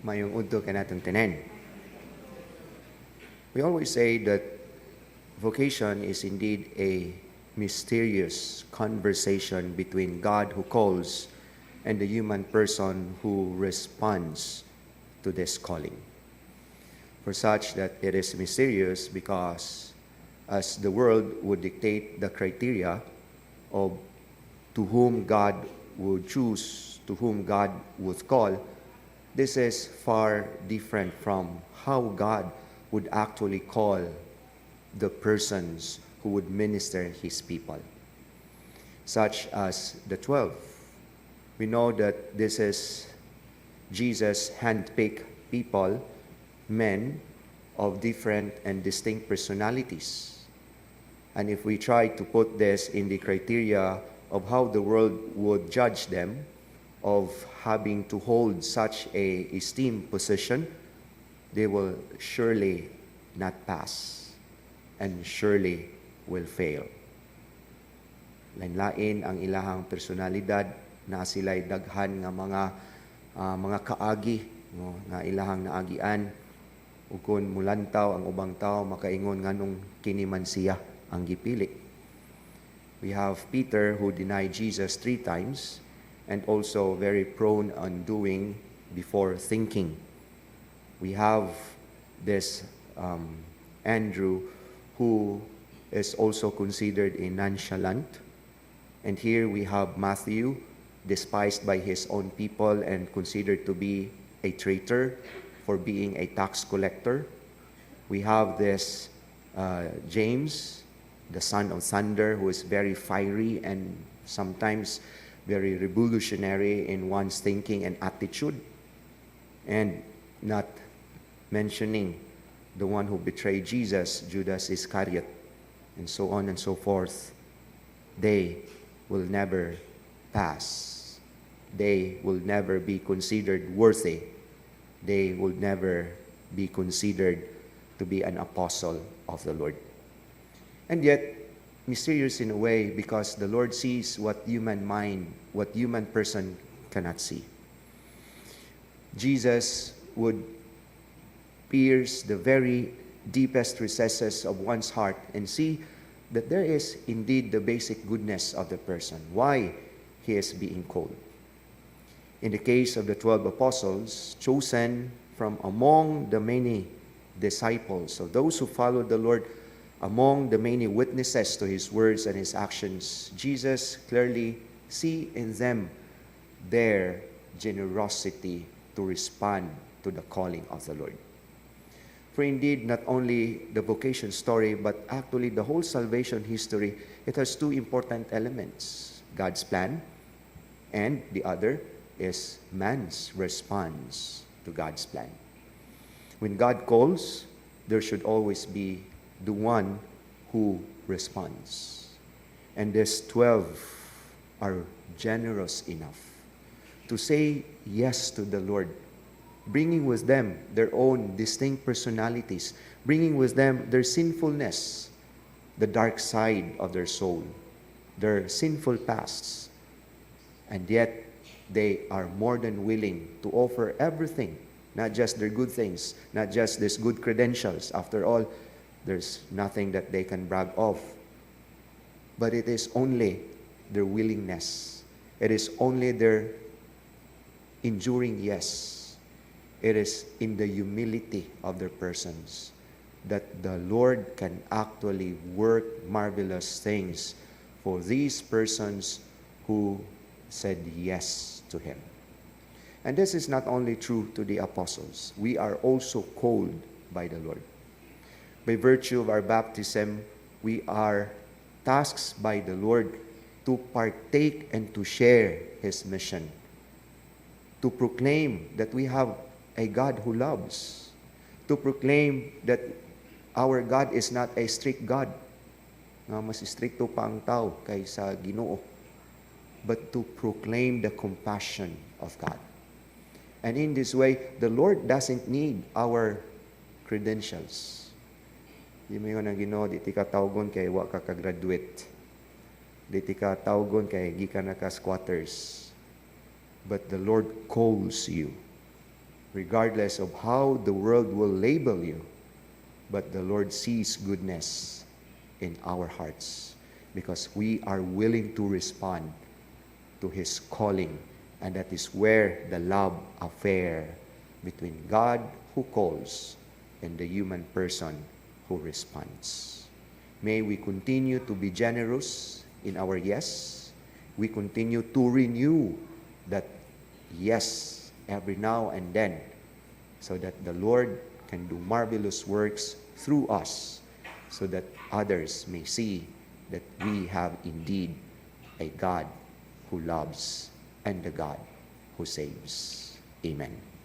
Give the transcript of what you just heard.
mayong udto kanatong tanan. We always say that vocation is indeed a mysterious conversation between God who calls and the human person who responds to this calling. For such that it is mysterious because as the world would dictate the criteria of to whom God would choose, to whom God would call, this is far different from how God would actually call the persons who would minister His people, such as the 12. We know that this is Jesus' handpicked people, men of different and distinct personalities. And if we try to put this in the criteria of how the world would judge them, of having to hold such a esteemed position, they will surely not pass and surely will fail. Lain-lain ang ilahang personalidad na sila'y daghan nga mga kaagi no, nga ilahang naagian ug kun mulantaw ang ubang tao makaingon nganong kini man siya ang gipili. We have Peter who denied Jesus 3 times and also very prone on doing before thinking. We have this Andrew who is also considered a nonchalant. And here we have Matthew, despised by his own people and considered to be a traitor for being a tax collector. We have this James, the son of thunder, who is very fiery and sometimes very revolutionary in one's thinking and attitude. And not mentioning the one who betrayed Jesus, Judas Iscariot, and so on and so forth. They will never pass. They will never be considered worthy. They will never be considered to be an apostle of the Lord. And yet, mysterious in a way because the Lord sees what human mind, what human person cannot see. Jesus would pierce the very deepest recesses of one's heart and see that there is indeed the basic goodness of the person, why he is being called. In the case of the 12 apostles, chosen from among the many disciples, of those who followed the Lord, among the many witnesses to His words and His actions, Jesus clearly see in them their generosity to respond to the calling of the Lord. For indeed, not only the vocation story, but actually the whole salvation history, it has 2 important elements: God's plan, and the other is man's response to God's plan. When God calls, there should always be the one who responds. And these 12 are generous enough to say yes to the Lord, bringing with them their own distinct personalities, bringing with them their sinfulness, the dark side of their soul, their sinful pasts. And yet, they are more than willing to offer everything, not just their good things, not just these good credentials. After all, there's nothing that they can brag of. But it is only their willingness. It is only their enduring yes. It is in the humility of their persons that the Lord can actually work marvelous things for these persons who said yes to Him. And this is not only true to the apostles. We are also called by the Lord. By virtue of our baptism, we are tasked by the Lord to partake and to share His mission, to proclaim that we have a God who loves, to proclaim that our God is not a strict God, nga mas stricto pa ang tao kaysa Ginoo, but to proclaim the compassion of God. And in this way, the Lord doesn't need our credentials. Di mo yun ang Ginoo, di ti ka tawgon kay wa ka ka-graduate. Di ti ka tawgon kay gikan na ka squatters. But the Lord calls you regardless of how the world will label you. But the Lord sees goodness in our hearts because we are willing to respond to His calling. And that is where the love affair between God who calls and the human person who responds. May we continue to be generous in our yes. We continue to renew that yes every now and then so that the Lord can do marvelous works through us so that others may see that we have indeed a God who loves and a God who saves. Amen.